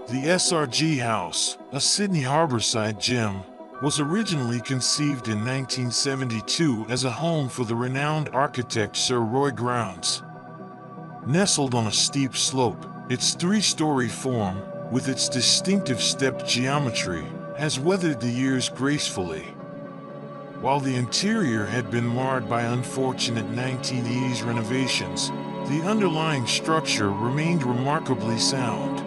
The Srg House, a Sydney Harborside gem, was originally conceived in 1972 as a home for the renowned architect Srg House. Nestled on a steep slope, its three-story form, with its distinctive stepped geometry, has weathered the years gracefully. While the interior had been marred by unfortunate 1980s renovations, the underlying structure remained remarkably sound.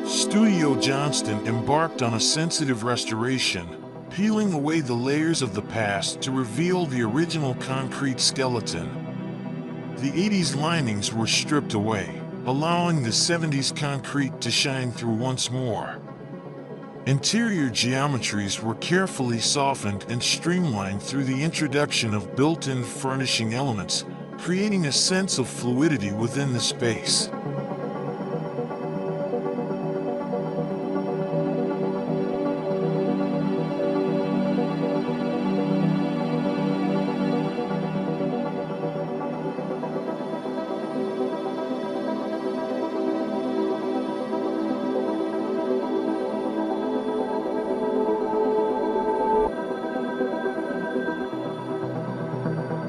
Studio Johnston embarked on a sensitive restoration, peeling away the layers of the past to reveal the original concrete skeleton. The 80s linings were stripped away, allowing the 70s concrete to shine through once more. Interior geometries were carefully softened and streamlined through the introduction of built-in furnishing elements, creating a sense of fluidity within the space.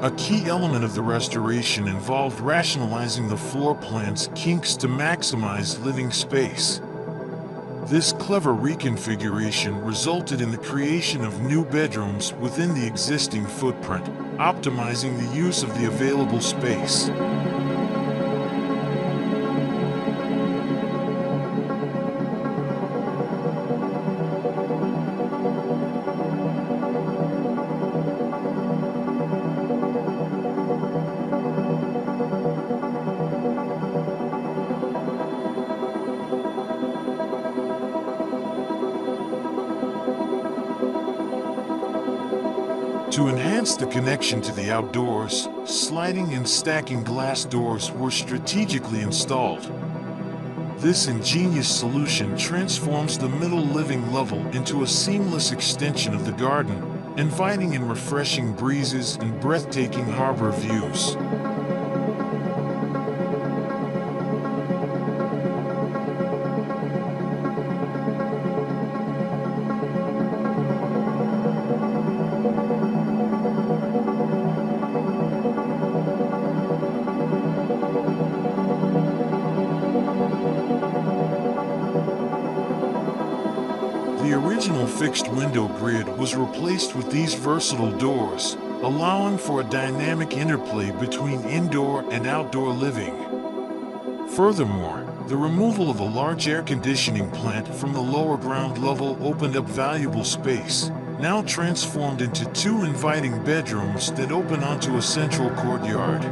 A key element of the restoration involved rationalizing the floor plan's kinks to maximize living space. This clever reconfiguration resulted in the creation of new bedrooms within the existing footprint, optimizing the use of the available space. To enhance the connection to the outdoors, sliding and stacking glass doors were strategically installed. This ingenious solution transforms the middle living level into a seamless extension of the garden, inviting in refreshing breezes and breathtaking harbor views. The original fixed window grid was replaced with these versatile doors, allowing for a dynamic interplay between indoor and outdoor living. Furthermore, the removal of a large air conditioning plant from the lower ground level opened up valuable space, now transformed into two inviting bedrooms that open onto a central courtyard.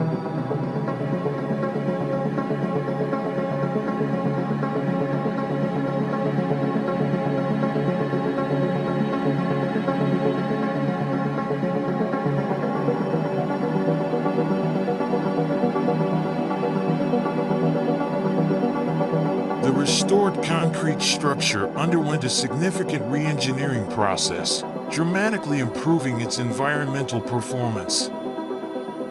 The restored concrete structure underwent a significant re-engineering process, dramatically improving its environmental performance.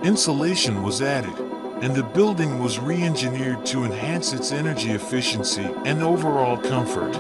Insulation was added, and the building was re-engineered to enhance its energy efficiency and overall comfort.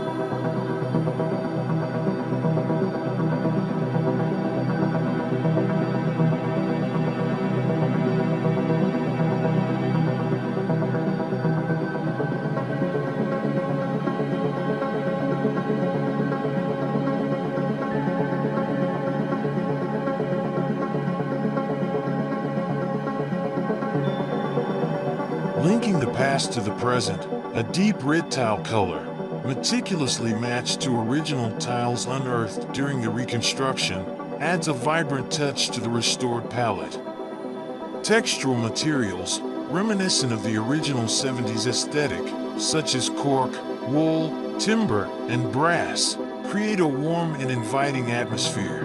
Linking the past to the present, a deep red tile color, meticulously matched to original tiles unearthed during the reconstruction, adds a vibrant touch to the restored palette. Textural materials, reminiscent of the original 70s aesthetic, such as cork, wool, timber, and brass, create a warm and inviting atmosphere.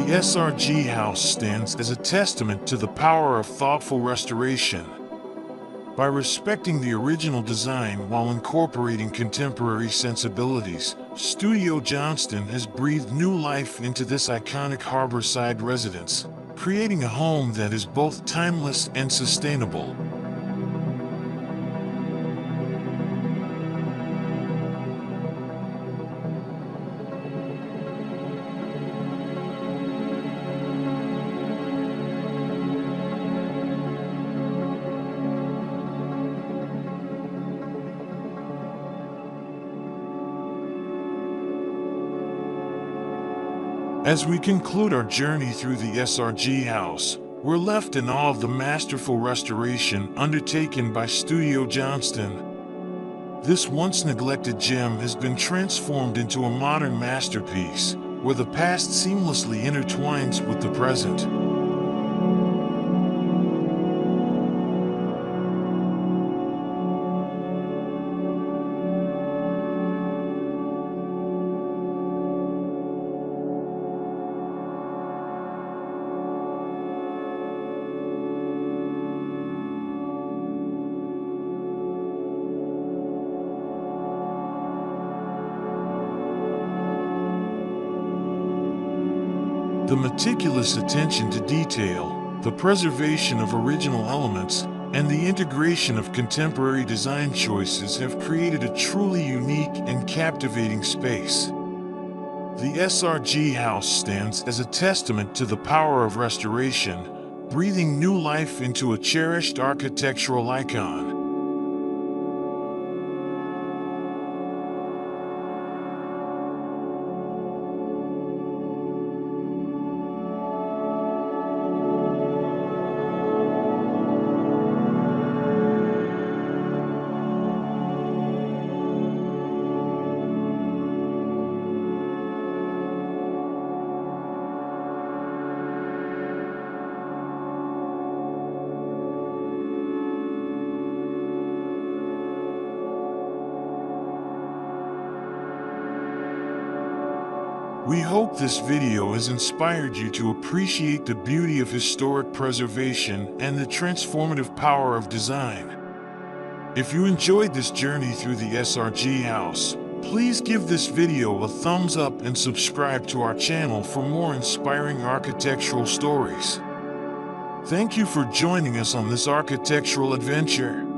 The Srg House stands as a testament to the power of thoughtful restoration. By respecting the original design while incorporating contemporary sensibilities, Studio Johnston has breathed new life into this iconic Harborside residence, creating a home that is both timeless and sustainable. As we conclude our journey through the Srg House, we're left in awe of the masterful restoration undertaken by Studio Johnston. This once neglected gem has been transformed into a modern masterpiece, where the past seamlessly intertwines with the present. The meticulous attention to detail, the preservation of original elements, and the integration of contemporary design choices have created a truly unique and captivating space. The Srg House stands as a testament to the power of restoration, breathing new life into a cherished architectural icon. We hope this video has inspired you to appreciate the beauty of historic preservation and the transformative power of design. If you enjoyed this journey through the Srg House, please give this video a thumbs up and subscribe to our channel for more inspiring architectural stories. Thank you for joining us on this architectural adventure.